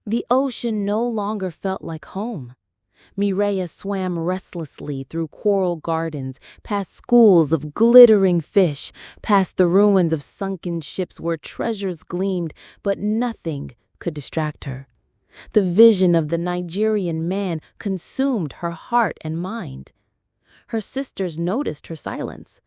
The ocean no longer felt like home. Mireya swam restlessly through coral gardens, past schools of glittering fish, past the ruins of sunken ships where treasures gleamed, but nothing could distract her. The vision of the Nigerian man consumed her heart and mind. Her sisters noticed her silence.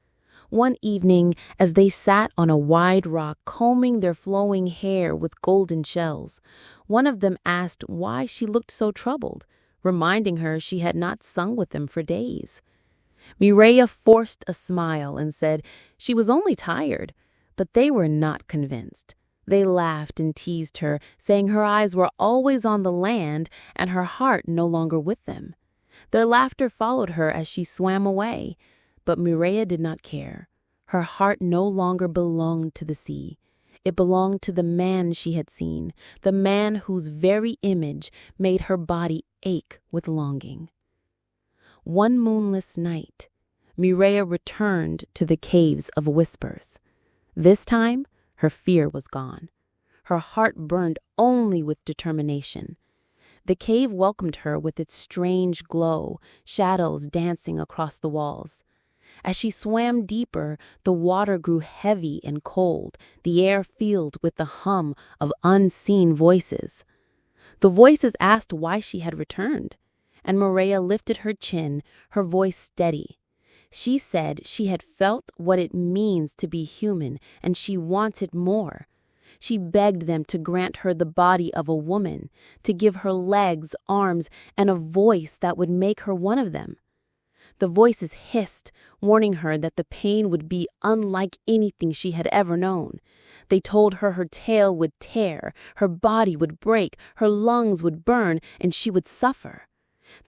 One evening, as they sat on a wide rock combing their flowing hair with golden shells, one of them asked why she looked so troubled, reminding her she had not sung with them for days. Mireya forced a smile and said she was only tired, but they were not convinced. They laughed and teased her, saying her eyes were always on the land and her heart no longer with them. Their laughter followed her as she swam away, but Mireya did not care. Her heart no longer belonged to the sea. It belonged to the man she had seen, the man whose very image made her body ache with longing. One moonless night, Mireya returned to the caves of whispers. This time, her fear was gone. Her heart burned only with determination. The cave welcomed her with its strange glow, shadows dancing across the walls. As she swam deeper, the water grew heavy and cold, the air filled with the hum of unseen voices. The voices asked why she had returned, and Mireya lifted her chin, her voice steady. She said she had felt what it means to be human, and she wanted more. She begged them to grant her the body of a woman, to give her legs, arms, and a voice that would make her one of them. The voices hissed, warning her that the pain would be unlike anything she had ever known. They told her her tail would tear, her body would break, her lungs would burn, and she would suffer.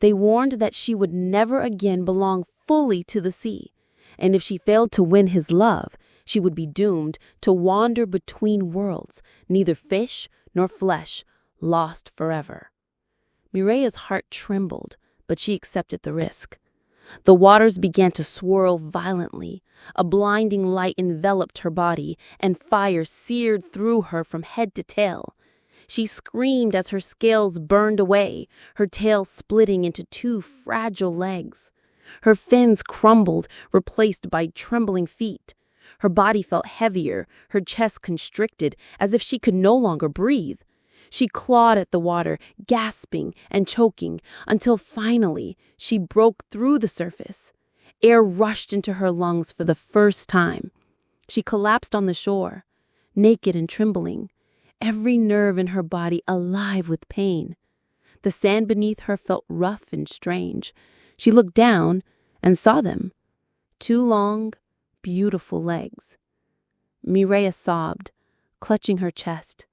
They warned that she would never again belong fully to the sea, and if she failed to win his love, she would be doomed to wander between worlds, neither fish nor flesh, lost forever. Mireya's heart trembled, but she accepted the risk. The waters began to swirl violently. A blinding light enveloped her body, and fire seared through her from head to tail. She screamed as her scales burned away, her tail splitting into two fragile legs. Her fins crumbled, replaced by trembling feet. Her body felt heavier, her chest constricted, as if she could no longer breathe. She clawed at the water, gasping and choking, until finally she broke through the surface. Air rushed into her lungs for the first time. She collapsed on the shore, naked and trembling, every nerve in her body alive with pain. The sand beneath her felt rough and strange. She looked down and saw them. Two long, beautiful legs. Mireya sobbed, clutching her chest.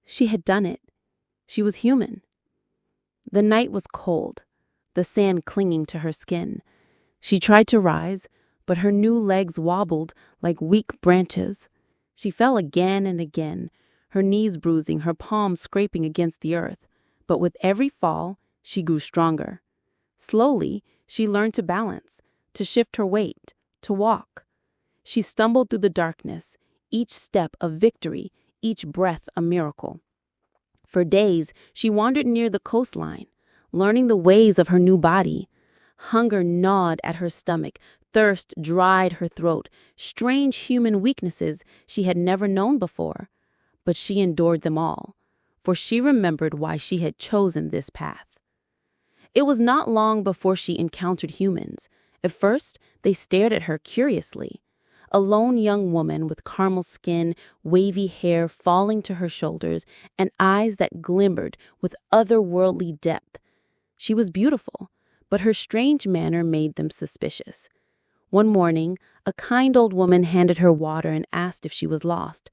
She had done it. She was human. The night was cold, the sand clinging to her skin. She tried to rise, but her new legs wobbled like weak branches. She fell again and again, her knees bruising, her palms scraping against the earth. But with every fall, she grew stronger. Slowly, she learned to balance, to shift her weight, to walk. She stumbled through the darkness, each step a victory, each breath a miracle. For days, she wandered near the coastline, learning the ways of her new body. Hunger gnawed at her stomach, thirst dried her throat, strange human weaknesses she had never known before. But she endured them all, for she remembered why she had chosen this path. It was not long before she encountered humans. At first, they stared at her curiously. A lone young woman with caramel skin, wavy hair falling to her shoulders, and eyes that glimmered with otherworldly depth. She was beautiful, but her strange manner made them suspicious. One morning, a kind old woman handed her water and asked if she was lost.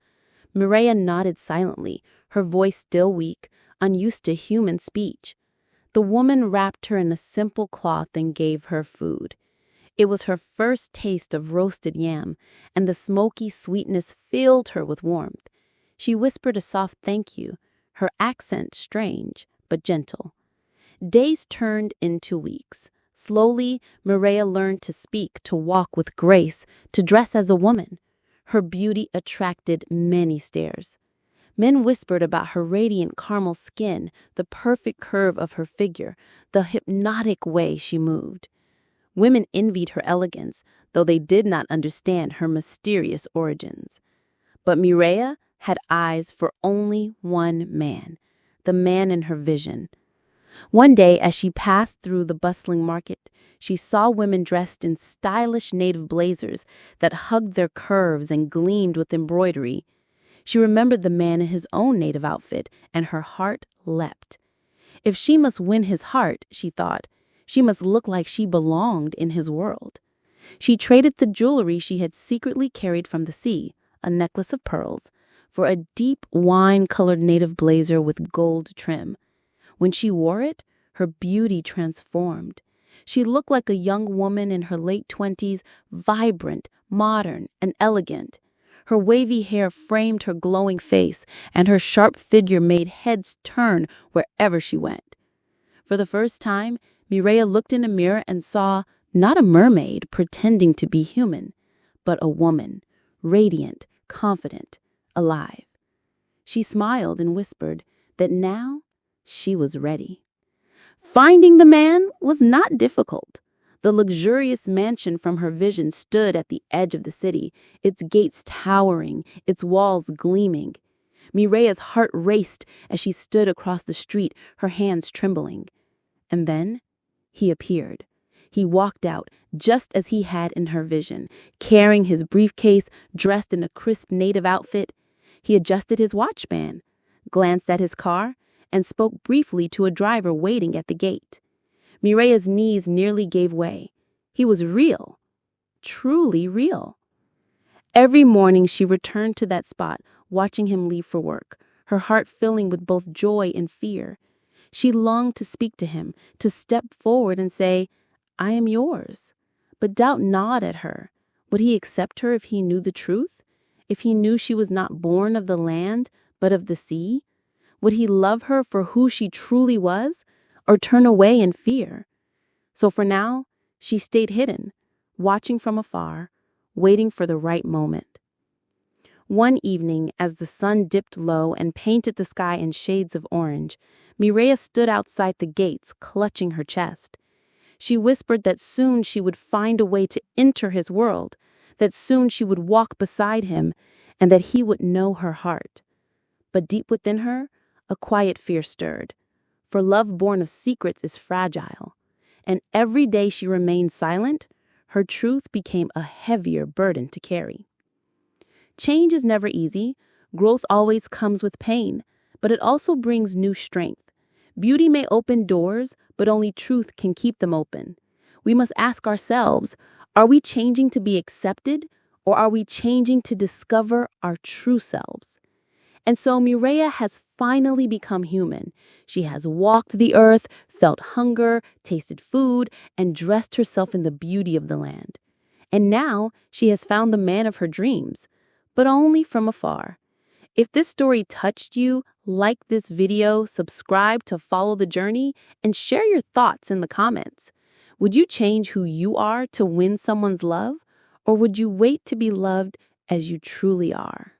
Mireya nodded silently, her voice still weak, unused to human speech. The woman wrapped her in a simple cloth and gave her food. It was her first taste of roasted yam, and the smoky sweetness filled her with warmth. She whispered a soft thank you, her accent strange but gentle. Days turned into weeks. Slowly, Mireya learned to speak, to walk with grace, to dress as a woman. Her beauty attracted many stares. Men whispered about her radiant caramel skin, the perfect curve of her figure, the hypnotic way she moved. Women envied her elegance, though they did not understand her mysterious origins. But Mireya had eyes for only one man, the man in her vision. One day, as she passed through the bustling market, she saw women dressed in stylish native blazers that hugged their curves and gleamed with embroidery. She remembered the man in his own native outfit, and her heart leapt. If she must win his heart, she thought, she must look like she belonged in his world. She traded the jewelry she had secretly carried from the sea, a necklace of pearls, for a deep wine-colored native blazer with gold trim. When she wore it, her beauty transformed. She looked like a young woman in her late 20s, vibrant, modern, and elegant. Her wavy hair framed her glowing face, and her sharp figure made heads turn wherever she went. For the first time, Mireya looked in a mirror and saw not a mermaid pretending to be human, but a woman, radiant, confident, alive. She smiled and whispered that now she was ready. Finding the man was not difficult. The luxurious mansion from her vision stood at the edge of the city, its gates towering, its walls gleaming. Mireya's heart raced as she stood across the street, her hands trembling. And then he appeared. He walked out just as he had in her vision, carrying his briefcase, dressed in a crisp native outfit. He adjusted his watch band, glanced at his car, and spoke briefly to a driver waiting at the gate. Mireya's knees nearly gave way. He was real, truly real. Every morning she returned to that spot, watching him leave for work, her heart filling with both joy and fear. She longed to speak to him, to step forward and say, "I am yours." But doubt gnawed at her. Would he accept her if he knew the truth? If he knew she was not born of the land, but of the sea? Would he love her for who she truly was, or turn away in fear? So for now, she stayed hidden, watching from afar, waiting for the right moment. One evening, as the sun dipped low and painted the sky in shades of orange, Mireya stood outside the gates, clutching her chest. She whispered that soon she would find a way to enter his world, that soon she would walk beside him, and that he would know her heart. But deep within her, a quiet fear stirred. For love born of secrets is fragile, and every day she remained silent, her truth became a heavier burden to carry. Change is never easy. Growth always comes with pain, but it also brings new strength. Beauty may open doors, but only truth can keep them open. We must ask ourselves, are we changing to be accepted, or are we changing to discover our true selves? And so Mireya has finally become human. She has walked the earth, felt hunger, tasted food, and dressed herself in the beauty of the land. And now she has found the man of her dreams, but only from afar. If this story touched you, like this video, subscribe to follow the journey, and share your thoughts in the comments. Would you change who you are to win someone's love, or would you wait to be loved as you truly are?